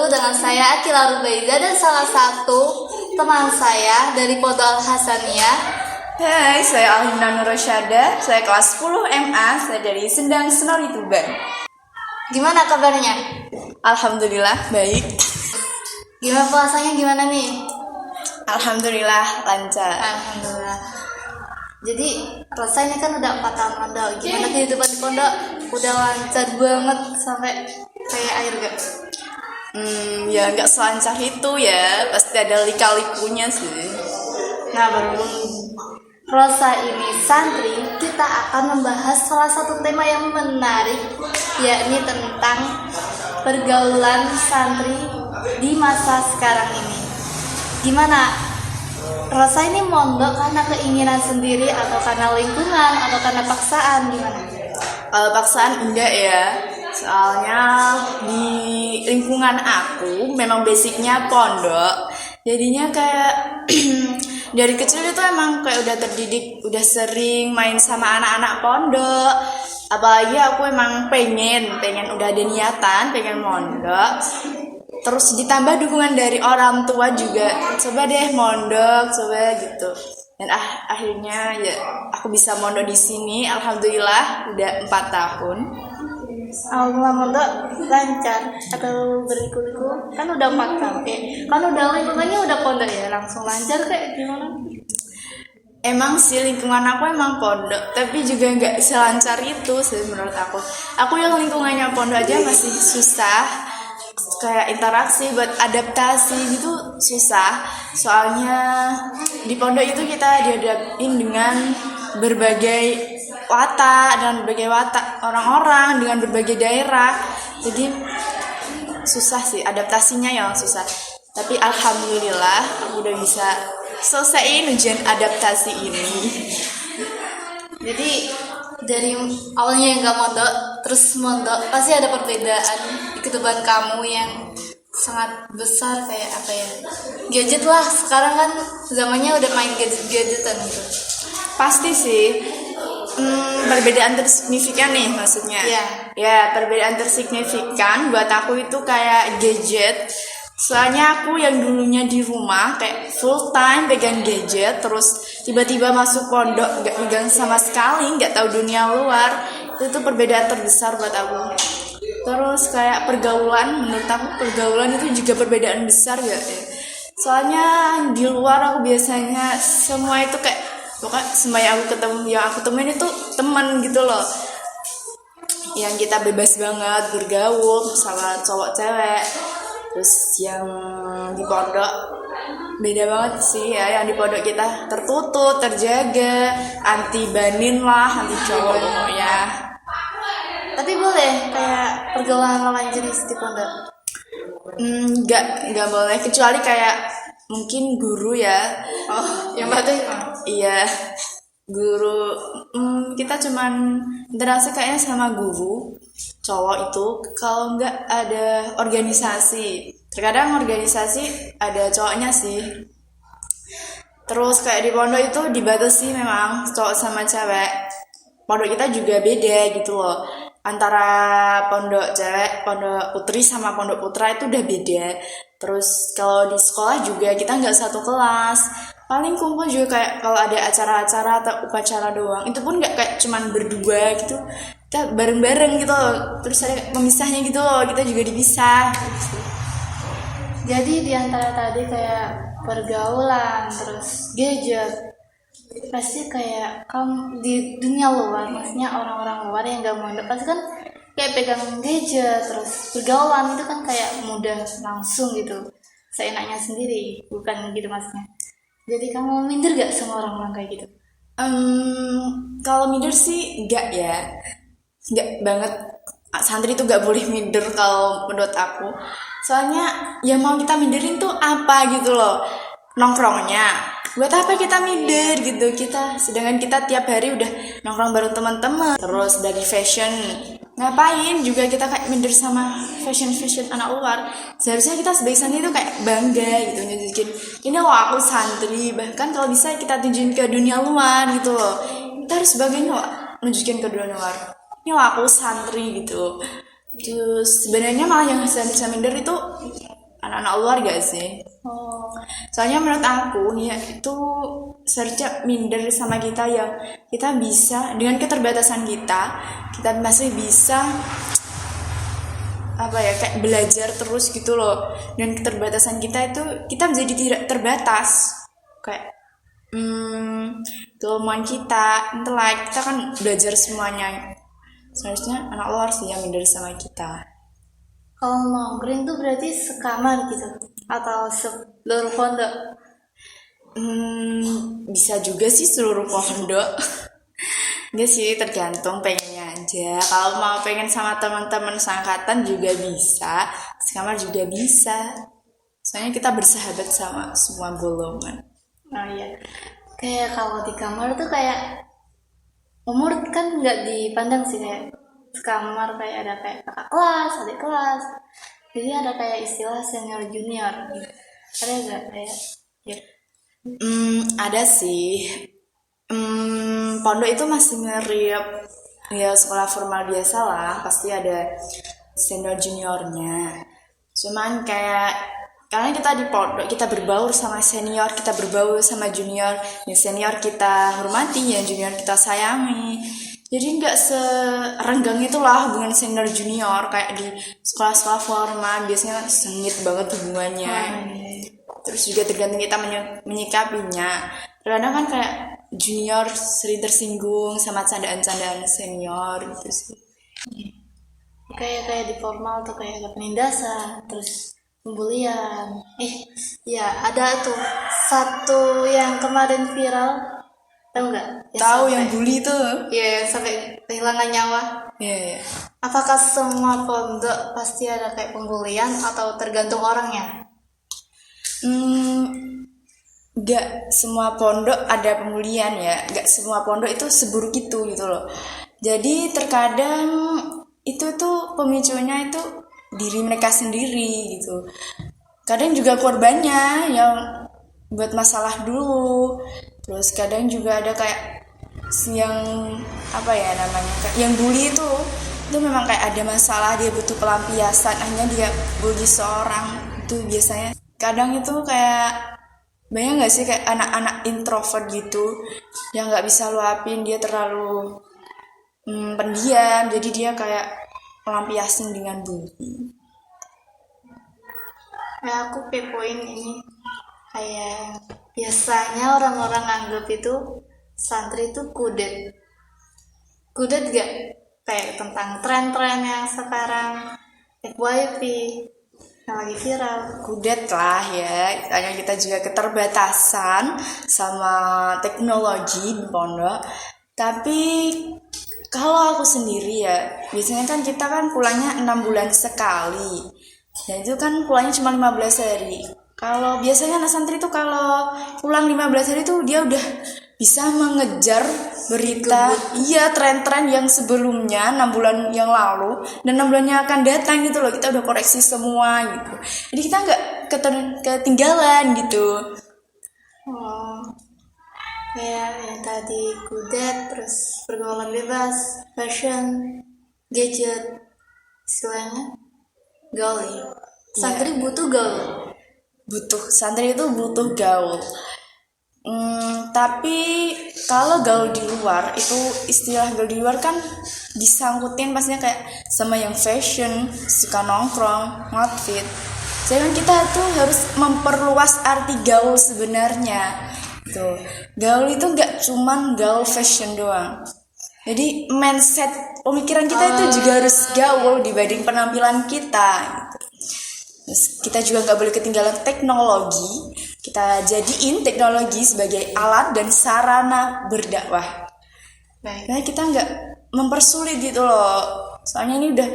baru dengan saya Akila Rubaida dan salah satu teman saya dari Pondok Al Hasaniyah. Hai, saya Alhina Nurasyada, saya kelas 10 MA, saya dari Sendang Senori Tuban. Gimana kabarnya? Alhamdulillah, baik. Gimana puasanya gimana nih? Alhamdulillah, lancar. Alhamdulillah. Jadi rasanya kan udah 4 tahun pondok. Gimana kehidupan di pondok? Udah lancar banget sampai kayak air gak? Ya nggak selancar itu ya, pasti ada lika-likunya sih. Nah, berhubung Rosa ini santri, kita akan membahas salah satu tema yang menarik, yakni tentang pergaulan santri di masa sekarang ini. Gimana? Rosa ini mondok karena keinginan sendiri atau karena lingkungan atau karena paksaan, gimana? Paksaan enggak ya, soalnya di lingkungan aku memang basicnya pondok, jadinya kayak dari kecil itu emang kayak udah terdidik, udah sering main sama anak-anak pondok. Apalagi aku emang pengen udah ada niatan pengen mondok. Terus ditambah dukungan dari orang tua juga, coba deh mondok, coba gitu. Dan akhirnya ya aku bisa mondok di sini, alhamdulillah udah 4 tahun. Alhamdulillah mondok lancar atau berliku-liku? Kan udah 4 tahun, kan udah lingkungannya udah pondok ya, langsung lancar kayak gimana? Emang sih lingkungan aku emang pondok, tapi juga nggak selancar itu sih menurut aku. Aku yang lingkungannya pondok aja masih susah, kayak interaksi buat adaptasi gitu susah. Soalnya di pondok itu kita dihadapin dengan berbagai watak orang-orang dengan berbagai daerah, jadi susah sih adaptasinya yang susah. Tapi alhamdulillah aku udah bisa selesaiin ujian adaptasi ini. Jadi dari awalnya yang gak mondok terus mondok, pasti ada perbedaan di kehidupan kamu yang sangat besar, kayak apa ya, gadget lah. Sekarang kan zamannya udah main gadgetan gitu. Pasti sih. Perbedaan tersignifikan nih maksudnya. Ya, perbedaan tersignifikan buat aku itu kayak gadget. Soalnya aku yang dulunya di rumah kayak full time pegang gadget, terus tiba-tiba masuk pondok nggak megang sama sekali, nggak tahu dunia luar. Itu perbedaan terbesar buat aku. Terus kayak pergaulan, menurut aku pergaulan itu juga perbedaan besar ya. Soalnya di luar aku biasanya semua itu kayak pokoknya semua yang aku temuin itu teman gitu loh, yang kita bebas banget bergaul sama cowok cewek. Terus yang di pondok beda banget sih ya, yang di pondok kita tertutup, terjaga, anti banin lah, anti cowok pokoknya. Tapi boleh kayak pergaulan lawan jenis di pondok? Nggak boleh, kecuali kayak mungkin guru ya. Yang berarti iya, guru. Kita cuman interaksi kayaknya sama guru cowok itu. Kalau nggak ada organisasi, terkadang organisasi ada cowoknya sih. Terus kayak di pondok itu dibatasi memang cowok sama cewek. Pondok kita juga beda gitu loh, antara pondok cewek, pondok putri sama pondok putra itu udah beda. Terus kalau di sekolah juga kita nggak satu kelas, paling kumpul juga kayak kalau ada acara-acara atau upacara doang, itu pun nggak kayak cuman berdua gitu, kita bareng-bareng gitu loh. Terus ada pemisahnya gitu loh, kita juga dipisah gitu. Jadi di antara tadi kayak pergaulan terus gadget, pasti kayak kamu di dunia luar, maksudnya orang-orang luar yang gak mondok pasti kan kayak pegang gadget terus pergaulan itu kan kayak mudah langsung gitu, seenaknya sendiri, bukan gitu maksudnya. Jadi kamu minder gak sama orang-orang kayak gitu? Kalau minder sih enggak ya, enggak banget. Santri itu gak boleh minder kalau menurut aku. Soalnya yang mau kita minderin tuh apa gitu loh, nongkrongnya. Buat apa kita minder gitu, sedangkan kita tiap hari udah nongkrong bareng teman-teman. Terus dari fashion, ngapain juga kita kayak minder sama fashion anak luar. Seharusnya kita sebagai santri itu kayak bangga gitu, nunjukin ini loh aku santri. Bahkan kalau bisa kita tunjukin ke dunia luar gitu loh, kita harus bagain loh, nunjukin ke dunia luar, ini loh aku santri gitu. Terus sebenarnya malah yang bisa minder itu anak-anak luar gak sih? Oh, Soalnya menurut aku nih ya, itu seharusnya minder sama kita yang kita bisa dengan keterbatasan kita masih bisa apa ya kayak belajar terus gitu loh. Dan keterbatasan kita itu kita menjadi tidak terbatas kayak keilmuan kita, intelek kita kan belajar semuanya. Seharusnya anak luar sih yang minder sama kita. kalau nongkrong tuh berarti sekamar gitu atau seluruh pondok? Bisa juga sih seluruh pondok. Enggak sih, tergantung pengennya aja. Kalau mau pengen sama teman-teman seangkatan juga bisa, sekamar juga bisa. Soalnya kita bersahabat sama semua golongan. Oh iya, kayak kalau di kamar tuh kayak umur kan nggak dipandang sih, kayak sekamar kayak ada kayak kakak kelas, adik kelas, jadi ada kayak istilah senior junior gitu. Ada nggak kayak ya? Ada sih. Pondok itu masih mirip ya sekolah formal biasa lah, pasti ada senior juniornya. Cuman kayak karena kita di pondok kita berbaur sama senior, kita berbaur sama junior, yang senior kita hormati, yang junior kita sayangi. Jadi nggak serenggang itulah hubungan senior junior kayak di sekolah-sekolah formal biasanya sengit banget hubungannya. Terus juga tergantung kita menyikapinya. Kadang kan kayak junior sering tersinggung sama candaan-candaan senior gitu sih. Kayak di formal tuh kayak ada penindasan, terus pembulian. Ya ada tuh satu yang kemarin viral, tahu nggak? Tahu yang bully tuh? Iya, yang sampai kehilangan nyawa. Iya. Apakah semua pondok pasti ada kayak pembulian atau tergantung orangnya? Gak semua pondok ada pembulian ya, gak semua pondok itu seburuk itu gitu loh. Jadi terkadang itu tuh pemicunya itu diri mereka sendiri gitu. Kadang juga korbannya yang buat masalah dulu. Terus kadang juga ada kayak yang apa ya namanya, kayak yang bully itu memang kayak ada masalah, dia butuh pelampiasan, akhirnya dia bully seorang. Itu biasanya kadang itu kayak banyak gak sih kayak anak-anak introvert gitu yang gak bisa luapin, dia terlalu pendiam, jadi dia kayak melampiasin dengan bully. Ya aku kepoin ini, kayak biasanya orang-orang anggap itu santri itu kudet gak? Kayak tentang tren-tren yang sekarang FYP yang lagi viral. Kudet lah ya, soalnya kita juga keterbatasan sama teknologi di pondok. Tapi kalau aku sendiri ya, biasanya kan kita kan pulangnya 6 bulan sekali. Dan itu kan pulangnya cuma 15 hari. Kalau biasanya anak santri tuh kalau pulang 15 hari tuh dia udah bisa mengejar berita, iya tren-tren yang sebelumnya 6 bulan yang lalu dan 6 bulannya akan datang gitu loh. Kita udah koreksi semua gitu. Jadi kita nggak ketinggalan gitu. Kayak yang tadi kudet, terus pergaulan bebas, fashion, gadget, istilahnya gaul ya. Santri butuh gaul. Santri itu butuh gaul. Tapi kalau gaul di luar itu, istilah gaul di luar kan disangkutin pastinya kayak sama yang fashion, suka nongkrong, outfit. Jadi kan kita tuh harus memperluas arti gaul sebenarnya. Tuh, gaul itu nggak cuman gaul fashion doang. Jadi mindset pemikiran kita itu juga harus gaul dibanding penampilan kita. Gitu. Terus kita juga nggak boleh ketinggalan teknologi. Kita jadiin teknologi sebagai alat dan sarana berdakwah. Nah kita nggak mempersulit gitu loh. Soalnya ini udah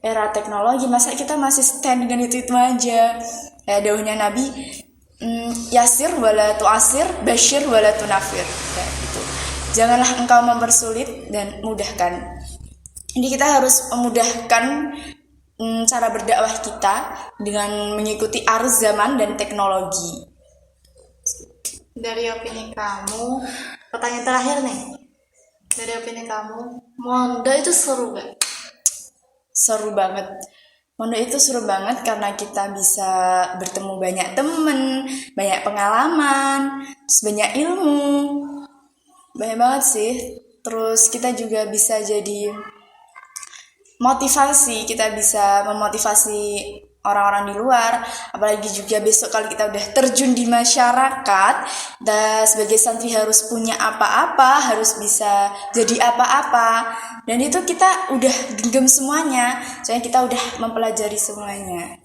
era teknologi, masa kita masih stand dengan itu aja. Kayak dawuhnya Nabi, yasir wala tu'asir, basyir wala tunafir. Kayak gitu. Janganlah engkau mempersulit dan mudahkan. Jadi kita harus memudahkan cara berdakwah kita dengan mengikuti arus zaman dan teknologi. Dari opini kamu, pertanyaan terakhir nih, dari opini kamu, mondok itu seru gak? Seru banget. Mondok itu seru banget karena kita bisa bertemu banyak temen, banyak pengalaman, terus banyak ilmu. Banyak banget sih. Terus kita juga bisa jadi motivasi, kita bisa memotivasi orang-orang di luar, apalagi juga besok kalau kita udah terjun di masyarakat, dan sebagai santri harus punya apa-apa, harus bisa jadi apa-apa, dan itu kita udah genggam semuanya, soalnya kita udah mempelajari semuanya.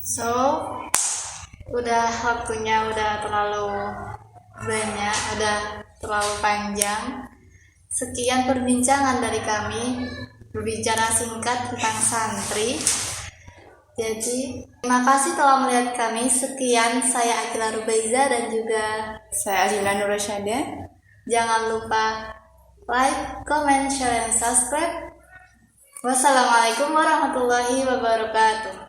So, udah waktunya udah terlalu banyak, udah terlalu panjang. Sekian perbincangan dari kami, berbicara singkat tentang santri. Jadi, terima kasih telah melihat kami. Sekian, saya Akila Rubaiza dan juga Saya Alina Nurasyada. Jangan lupa like, comment, share, dan subscribe. Wassalamualaikum warahmatullahi wabarakatuh.